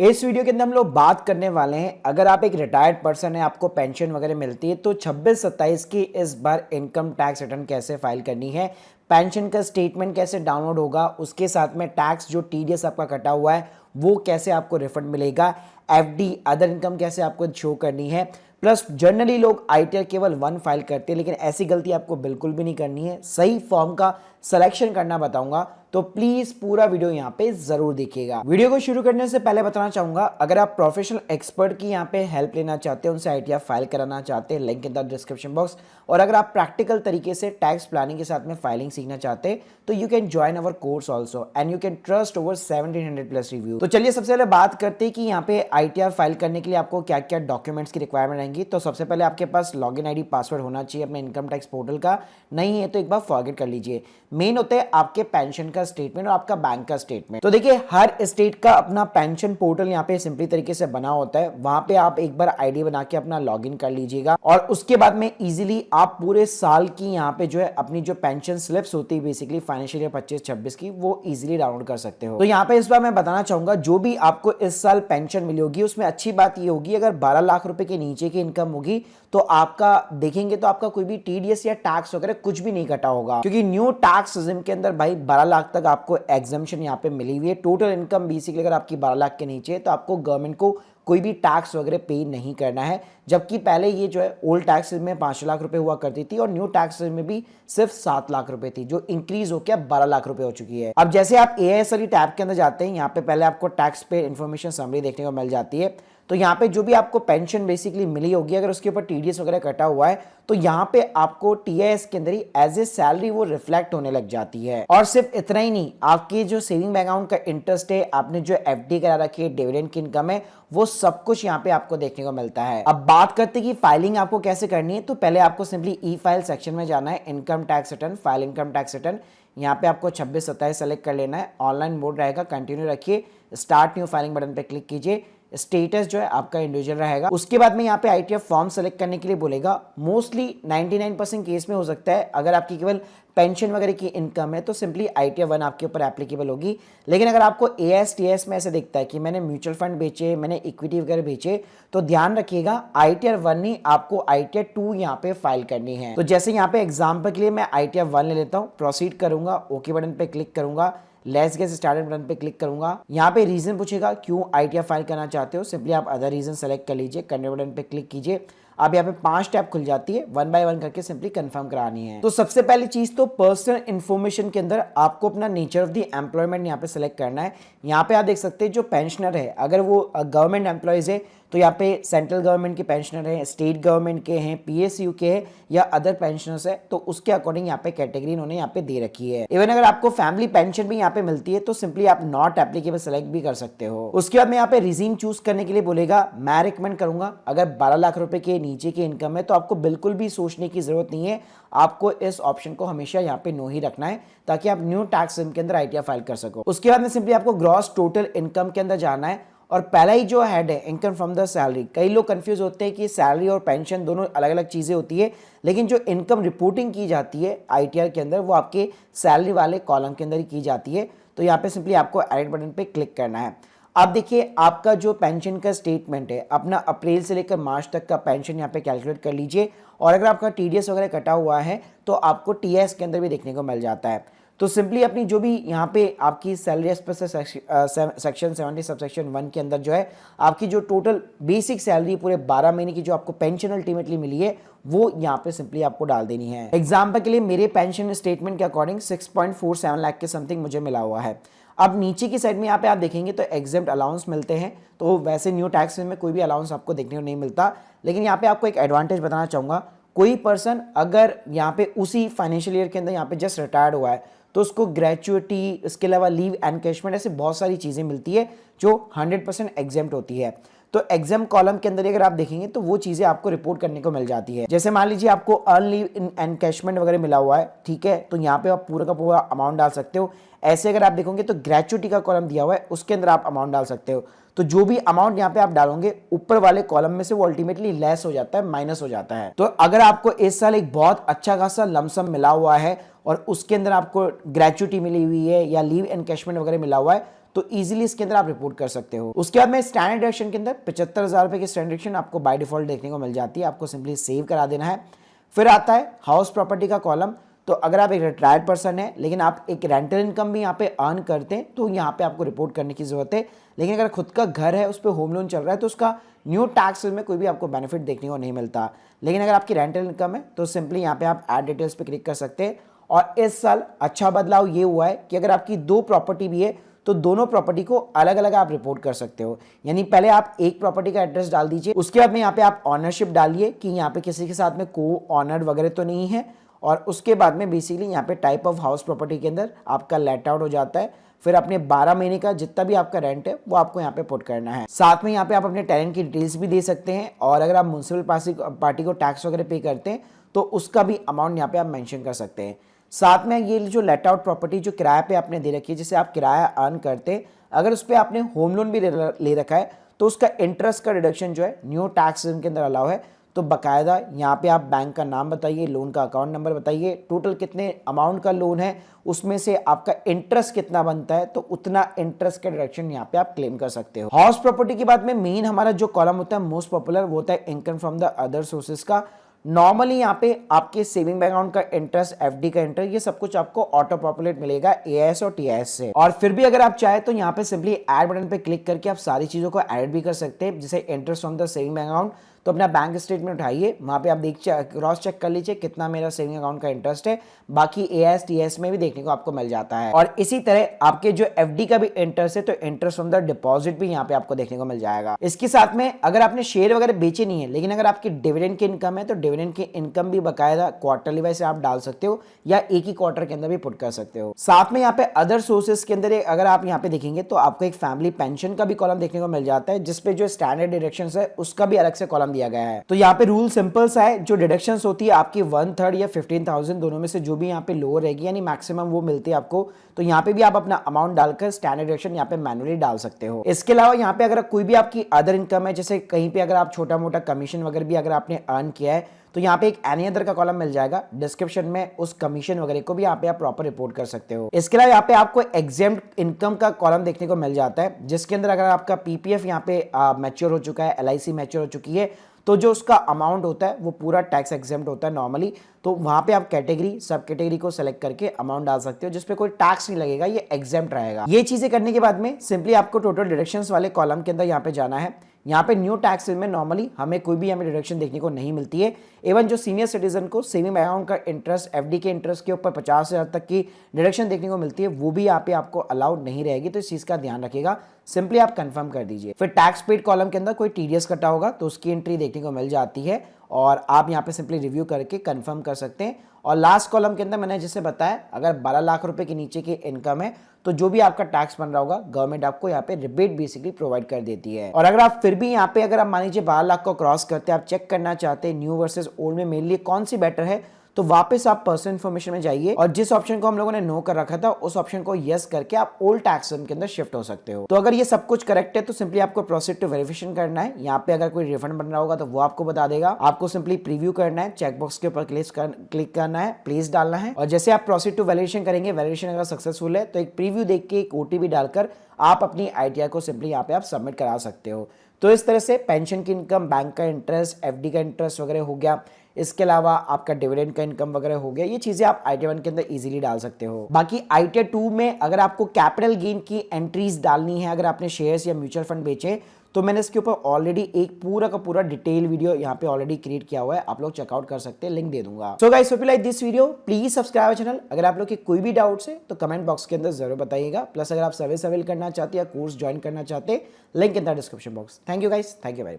इस वीडियो के अंदर हम लोग बात करने वाले हैं, अगर आप एक रिटायर्ड पर्सन है, आपको पेंशन वगैरह मिलती है तो 26-27 की इस बार इनकम टैक्स रिटर्न कैसे फाइल करनी है, पेंशन का स्टेटमेंट कैसे डाउनलोड होगा, उसके साथ में टैक्स जो टीडीएस आपका कटा हुआ है वो कैसे आपको रिफंड मिलेगा, एफडी अदर इनकम कैसे आपको शो करनी है। प्लस जनरली लोग आईटीआर केवल 1 फाइल करते हैं, लेकिन ऐसी गलती आपको बिल्कुल भी नहीं करनी है। सही फॉर्म का सिलेक्शन करना बताऊंगा, तो प्लीज पूरा वीडियो यहाँ पे जरूर देखिएगा। वीडियो को शुरू करने से पहले बताना चाहूंगा, अगर आप प्रोफेशनल एक्सपर्ट की यहाँ पे हेल्प लेना चाहते हैं, उनसे आईटीआर फाइल कराना चाहते हैं, link in the description box. और अगर आप प्रैक्टिकल तरीके से टैक्स प्लानिंग के साथ में फाइलिंग सीखना चाहते हैं तो you can join our course also and you can trust over 1700+ review. तो चलिए सबसे पहले बात करते हैं कि यहाँ पे आईटीआर फाइल करने के लिए आपको क्या क्या डॉक्यूमेंट्स की रिक्वायरमेंट रहेंगी। तो सबसे पहले आपके पास लॉगिन आईडी पासवर्ड होना चाहिए अपने इनकम टैक्स पोर्टल का, नहीं है तो एक बार फॉरगेट कर लीजिए। मेन होता है आपके पेंशन का स्टेटमेंट और आपका बैंक का स्टेटमेंट। तो देखिए हर स्टेट का अपना पेंशन पोर्टल यहाँ पे सिंपली तरीके से बना होता है, वहां पे आप एक बार आईडी बना के अपना लॉगिन कर लीजिएगा और उसके बाद में इजीली आप पूरे साल की यहाँ पे जो है अपनी जो पेंशन स्लिप्स होती है बेसिकली फाइनेंशियल ईयर 25-26 की, वो इजीली डाउनलोड कर सकते हो। तो यहाँ पे इस बार मैं बताना चाहूंगा, जो भी आपको इस साल पेंशन मिली होगी उसमें अच्छी बात ये होगी, अगर 12 लाख रुपए के नीचे की इनकम होगी तो आपका देखेंगे तो आपका कोई भी टीडीएस या टैक्स वगैरह कुछ भी नहीं कटा होगा, क्योंकि न्यू टैक्स सिस्टम के अंदर भाई 12 लाख तक आपको एग्जम्पशन यहाँ पे मिली हुई है। टोटल इनकम बेसिकली अगर आपकी 12 लाख के नीचे है तो आपको गवर्नमेंट को कोई भी टैक्स वगैरह पे नहीं करना है, जबकि पहले ये जो है ओल्ड टैक्स में 5 लाख रुपए हुआ करती थी और न्यू टैक्स में भी सिर्फ 7 लाख रुपए थी, जो इंक्रीज होकर 12 लाख रुपए हो चुकी है। अब जैसे आप एआईएस वाली टैब के अंदर जाते हैं, यहाँ पे पहले आपको टैक्स पे इन्फॉर्मेशन समरी देखने को मिल जाती है। तो यहाँ पे जो भी आपको पेंशन बेसिकली मिली होगी, अगर उसके ऊपर टीडीएस वगैरह कटा हुआ है तो यहाँ पे आपको टीआईएस के अंदर ही एज ए सैलरी वो रिफ्लेक्ट होने लग जाती है। और सिर्फ इतना ही नहीं, आपके जो सेविंग बैंक अकाउंट का इंटरेस्ट है, आपने जो एफडी करा रखी है, डिविडेंड की इनकम है, वो सब कुछ यहाँ पे आपको देखने को मिलता है। अब बात करते हैं कि फाइलिंग आपको कैसे करनी है, तो पहले आपको सिंपली ई फाइल सेक्शन में जाना है, income tax return, file income tax return. यहाँ पे आपको 26-27 सेलेक्ट कर लेना है, ऑनलाइन मोड रहेगा, कंटिन्यू रखिए, स्टार्ट न्यू फाइलिंग बटन पे क्लिक कीजिए, स्टेटस जो है आपका इंडिविजुअल रहेगा। उसके बाद में यहाँ पे आईटीआर फॉर्म सेलेक्ट करने के लिए बोलेगा। मोस्टली 99% केस में हो सकता है अगर आपकी केवल पेंशन वगैरह की इनकम है तो सिंपली आईटीआर 1 आपके ऊपर एप्लीकेबल होगी। लेकिन अगर आपको एएस टीएस में ऐसे दिखता है कि मैंने म्यूचुअल फंड बेचे, मैंने इक्विटी वगैरह बेचे, तो ध्यान रखिएगा आईटीआर 1 नहीं, आपको आईटीआर 2 यहाँ पे फाइल करनी है। तो जैसे यहाँ पे एग्जाम्पल के लिए मैं आईटीआर 1 ले लेता हूँ, प्रोसीड करूंगा, ओके बटन पे क्लिक करूंगा, लेट्स गेट स्टार्टेड बटन पे क्लिक करूंगा। यहाँ पे रीजन पूछेगा क्यों आईटीआर फाइल करना चाहते हो, सिंपली आप अदर रीजन सेलेक्ट कर लीजिए, कंटिन्यू बटन पे क्लिक कीजिए। अब यहाँ पे 5 टैब खुल जाती है, 1 बाय 1 करके सिंपली कंफर्म करानी है। तो सबसे पहली चीज तो पर्सनल इन्फॉर्मेशन के अंदर आपको अपना नेचर ऑफ द एम्प्लॉयमेंट यहाँ पे सेलेक्ट करना है। यहाँ पे आप देख सकते हैं जो पेंशनर है, अगर वो गवर्नमेंट एम्प्लॉयज है तो यहाँ पे सेंट्रल गवर्नमेंट के पेंशनर हैं, स्टेट गवर्नमेंट के हैं, पीएसयू के हैं या अदर पेंशनर्स है, तो उसके अकॉर्डिंग यहाँ पे कैटेगरी इन्होंने यहाँ पे दे रखी है। इवन अगर आपको फैमिली पेंशन भी यहाँ पे मिलती है तो सिंपली आप नॉट एप्लीकेबल सेलेक्ट भी कर सकते हो। उसके बाद में यहाँ पे रिजीम चूज करने के लिए बोलेगा, मैं रिकमेंड करूंगा अगर 12 लाख रुपए के नीचे की इनकम है तो आपको बिल्कुल भी सोचने की जरूरत नहीं है, आपको इस ऑप्शन को हमेशा यहाँ पे नो ही रखना है ताकि आप न्यू टैक्स के अंदर आईटीआर फाइल कर सको। उसके बाद में सिंपली आपको ग्रॉस टोटल इनकम के अंदर जाना है और पहला ही जो हेड है इनकम फ्रॉम द सैलरी। कई लोग कंफ्यूज होते हैं कि सैलरी और पेंशन दोनों अलग अलग चीजें होती है, लेकिन जो इनकम रिपोर्टिंग की जाती है आईटीआर के अंदर वो आपके सैलरी वाले कॉलम के अंदर ही की जाती है। तो यहाँ पे सिंपली आपको एडिट बटन पे क्लिक करना है। अब देखिए आपका जो पेंशन का स्टेटमेंट है, अपना अप्रैल से लेकर मार्च तक का पेंशन यहाँ पे कैलकुलेट कर लीजिए, और अगर आपका टीडीएस वगैरह कटा हुआ है तो आपको टीएस के अंदर भी देखने को मिल जाता है। तो सिंपली अपनी जो भी यहाँ पे आपकी सैलरी सेक्शन 70 सबसेक्शन 1 के अंदर जो है आपकी जो टोटल बेसिक सैलरी पूरे 12 महीने की जो आपको पेंशन अल्टीमेटली मिली है वो यहाँ पे सिंपली आपको डाल देनी है। एग्जाम्पल के लिए मेरे पेंशन स्टेटमेंट के अकॉर्डिंग 6.47 लाख के समथिंग मुझे मिला हुआ है। अब नीचे की साइड में यहाँ पे आप देखेंगे तो एग्जेम्प्ट अलाउंस मिलते हैं, तो वैसे न्यू टैक्स में कोई भी अलाउंस आपको देखने को नहीं मिलता, लेकिन यहाँ पे आपको एक एडवांटेज बताना चाहूंगा। कोई पर्सन अगर यहाँ पे उसी फाइनेंशियल ईयर के अंदर यहाँ पे जस्ट रिटायर्ड हुआ है तो उसको ग्रेचुइटी, इसके अलावा लीव एनकैशमेंट, ऐसे बहुत सारी चीजें मिलती है जो 100% एग्जेम्प्ट होती है। तो एग्जाम कॉलम के अंदर अगर आप देखेंगे तो वो चीजें आपको रिपोर्ट करने को मिल जाती है। जैसे मान लीजिए आपको अर्न लीव इन एनकैशमेंट वगैरह मिला हुआ है, ठीक है, तो यहाँ पे आप पूरा का पूरा अमाउंट डाल सकते हो। ऐसे अगर आप देखोगे तो ग्रेचुइटी का कॉलम दिया हुआ है, उसके अंदर आप अमाउंट डाल सकते हो। तो जो भी अमाउंट यहाँ पे आप डालोगे ऊपर वाले कॉलम में से वो अल्टीमेटली लेस हो जाता है, माइनस हो जाता है। तो अगर आपको इस साल एक बहुत अच्छा खासा लमसम मिला हुआ है और उसके अंदर आपको ग्रेचुइटी मिली हुई है या लीव एनकैशमेंट वगैरह मिला हुआ है, तो इजीली इसके अंदर आप रिपोर्ट कर सकते हो। उसके बाद में स्टैंडर्ड डिडक्शन के अंदर 75,000 रुपए की स्टैंडर्ड डिडक्शन आपको बाय डिफॉल्ट देखने को मिल जाती है, आपको सिंपली सेव करा देना है। फिर आता है हाउस प्रॉपर्टी का कॉलम। तो अगर आप एक रिटायर्ड पर्सन है लेकिन आप एक रेंटल इनकम भी यहाँ पे अर्न करते हैं तो यहाँ पे आपको रिपोर्ट करने की जरूरत है। लेकिन अगर खुद का घर है, उस पर होम लोन चल रहा है, तो उसका न्यू टैक्स में कोई भी आपको बेनिफिट देखने को नहीं मिलता। लेकिन अगर आपकी रेंटल इनकम है तो सिंपली यहाँ पे आप ऐड डिटेल्स पे क्लिक कर सकते हैं। और इस साल अच्छा बदलाव ये हुआ है कि अगर आपकी 2 प्रॉपर्टी भी है तो दोनों प्रॉपर्टी को अलग अलग आप रिपोर्ट कर सकते हो। यानी पहले आप एक प्रॉपर्टी का एड्रेस डाल दीजिए, उसके बाद में यहाँ पे आप ऑनरशिप डालिए कि यहाँ पे किसी के साथ में को ऑनर वगैरह तो नहीं है, और उसके बाद में बेसिकली यहाँ पे टाइप ऑफ हाउस प्रॉपर्टी के अंदर आपका लेट आउट हो जाता है। फिर अपने 12 महीने का जितना भी आपका रेंट है वो आपको यहाँ पे पुट करना है। साथ में यहाँ पे आप अपने टेनेंट की डिटेल्स भी दे सकते हैं, और अगर आप म्युनिसिपल पार्टी को टैक्स वगैरह पे करते हैं तो उसका भी अमाउंट यहाँ पे आप मेंशन कर सकते हैं। साथ में ये जो लेट आउट प्रॉपर्टी जो किराए पे आपने दे रखी है, जिसे आप किराया अर्न करते हैं, अगर उस पर आपने होम लोन भी ले रखा है तो उसका इंटरेस्ट का डिडक्शन जो है न्यू टैक्स के अंदर अलाउ है। तो बकायदा यहाँ पे आप बैंक का नाम बताइए, लोन का अकाउंट नंबर बताइए, टोटल कितने अमाउंट का लोन है, उसमें से आपका इंटरेस्ट कितना बनता है, तो उतना इंटरेस्ट का डिडक्शन यहाँ पे आप क्लेम कर सकते हो। हाउस प्रॉपर्टी के बाद में मेन हमारा जो कॉलम होता है मोस्ट पॉपुलर, वो होता है income from the other sources का। नॉर्मली यहाँ पे आपके सेविंग बैंक अकाउंट का इंटरेस्ट, एफडी का इंटरेस्ट, ये सब कुछ आपको ऑटो पॉपुलेट मिलेगा एआईएस और टीआईएस से। और फिर भी अगर आप चाहे तो यहाँ पे सिंपली ऐड बटन पे क्लिक करके आप सारी चीजों को ऐड भी कर सकते हैं, जैसे interest from the saving bank account. तो अपना बैंक स्टेटमेंट उठाइए, वहां पे आप क्रॉस चेक कर लीजिए कितना मेरा सेविंग अकाउंट का इंटरेस्ट है। बाकी एएस टीएस में भी देखने को आपको मिल जाता है। और इसी तरह आपके जो एफडी का भी इंटरेस्ट है तो इंटरेस्ट फ्रॉम द डिपॉजिट भी यहाँ पे आपको देखने को मिल जाएगा। इसके साथ में अगर आपने शेयर वगैरह बेचे नहीं है, लेकिन अगर आपकी डिविडेंड की इनकम है तो डिविडेंड की इनकम भी बकायदा क्वार्टरली वाइज आप डाल सकते हो, या एक ही क्वार्टर के अंदर भी पुट कर सकते हो। साथ में यहाँ पे अदर सोर्सेज के अंदर अगर आप यहाँ पे देखेंगे तो आपको एक फैमिली पेंशन का भी कॉलम देखने को मिल जाता है, जिसपे जो स्टैंडर्ड डिडक्शंस है उसका भी अलग से कॉलम दिया गया है। तो यहाँ पे रूल सिंपल सा है, जो डिडक्शंस होती है आपकी 1/3 या 15,000 दोनों में से जो भी यहाँ पे लोअर रहेगी, यानी मैक्सिमम वो मिलती है आपको, तो यहाँ पे भी आप अपना अमाउंट डालकर स्टैंडर्ड डिडक्शन यहाँ पे मैनुअली डाल सकते हो। इसके अलावा यहाँ पे अगर कोई भी आपकी अदर इनकम है, जैसे कहीं पे अगर आप छोटा मोटा कमीशन वगैरह भी अगर आपने अर्न किया है, तो यहाँ पे एक एनी अदर का कॉलम मिल जाएगा डिस्क्रिप्शन में, उस कमीशन वगैरह को भी यहाँ पे आप प्रॉपर रिपोर्ट कर सकते हो। इसके अलावा यहाँ पे आपको एग्जेम्प्ट इनकम का कॉलम देखने को मिल जाता है, जिसके अंदर अगर आपका पीपीएफ यहाँ पे मैच्योर हो चुका है, एलआईसी मैच्योर हो चुकी है, तो जो उसका अमाउंट होता है वो पूरा टैक्स एग्जेम्प्ट होता है नॉर्मली। तो वहां पे आप कैटेगरी सब कैटेगरी को सेलेक्ट करके अमाउंट डाल सकते हो, जिसपे कोई टैक्स नहीं लगेगा, ये एग्जेम्प्ट रहेगा। ये चीजें करने के बाद में सिंपली आपको टोटल डिडक्शंस वाले कॉलम के अंदर यहाँ पे जाना है। यहाँ पे न्यू टैक्स में नॉर्मली हमें कोई भी हमें डिडक्शन देखने को नहीं मिलती है। इवन जो सीनियर सिटीजन को सेविंग अकाउंट का इंटरेस्ट, एफडी के इंटरेस्ट के ऊपर 50,000 तक की डिडक्शन देखने को मिलती है, वो भी यहाँ पे आपको अलाउड नहीं रहेगी, तो इस चीज का ध्यान रखिएगा। सिंपली आप कंफर्म कर दीजिए। फिर टैक्स पेड कॉलम के अंदर कोई टीडीएस कटा होगा तो उसकी एंट्री देखने को मिल जाती है, और आप यहाँ पे सिंपली रिव्यू करके कंफर्म कर सकते हैं। और लास्ट कॉलम के अंदर मैंने जैसे बताया, अगर 12 लाख रुपए के नीचे की इनकम है तो जो भी आपका टैक्स बन रहा होगा गवर्नमेंट आपको यहाँ पे रिबेट बेसिकली प्रोवाइड कर देती है। और अगर आप फिर भी यहाँ पे अगर आप मान लीजिए 12 लाख को क्रॉस करते हैं, आप चेक करना चाहते हैं न्यू वर्सेस ओल्ड में मेरे लिए कौन सी बेटर है, तो वापस आप पर्सनल इन्फॉर्मेशन में जाइए, और जिस ऑप्शन को हम लोगों ने नो कर रखा था उस ऑप्शन को यस करके आप ओल्ड टैक्स के अंदर शिफ्ट हो सकते हो। तो अगर ये सब कुछ करेक्ट है तो सिंपली आपको प्रोसीड टू वेरिफिकेशन करना है। यहाँ पे अगर कोई रिफंड बन रहा होगा तो वो आपको बता देगा, आपको सिंपली प्रीव्यू करना है, चेकबॉक्स के ऊपर क्लिक करना है, प्लेस डालना है, और जैसे आप प्रोसीड टू वैलिडेशन करेंगे, वैलिडेशन अगर सक्सेसफुल है तो एक प्रीव्यू देख के एक ओटीपी डालकर आप अपनी आईटीआर को सिंपली यहाँ पे आप सबमिट करा सकते हो। तो इस तरह से पेंशन की इनकम, बैंक का इंटरेस्ट, एफडी का इंटरेस्ट वगैरह हो गया, इसके अलावा आपका डिविडेंड का इनकम वगैरह हो गया, ये चीजें आप आईटीआर 1 के अंदर इजीली डाल सकते हो। बाकी आईटीआर 2 में अगर आपको कैपिटल गेन की एंट्रीज डालनी है, अगर आपने शेयर्स या म्यूचुअल फंड बेचे, तो मैंने इसके ऊपर ऑलरेडी एक पूरा का पूरा डिटेल वीडियो यहाँ पे ऑलरेडी क्रिएट किया हुआ है, आप लोग चेकआउट कर सकते हैं, लिंक दे दूंगा। So guys, hope you like this video, please subscribe channel. अगर आप लोग के कोई भी डाउट्स है तो कमेंट बॉक्स के अंदर जरूर बताइएगा। प्लस अगर आप सर्विस अवेल करना चाहते हैं या कोर्स ज्वाइन करना चाहते हैं, link in the description box. Thank you guys, thank you भाई।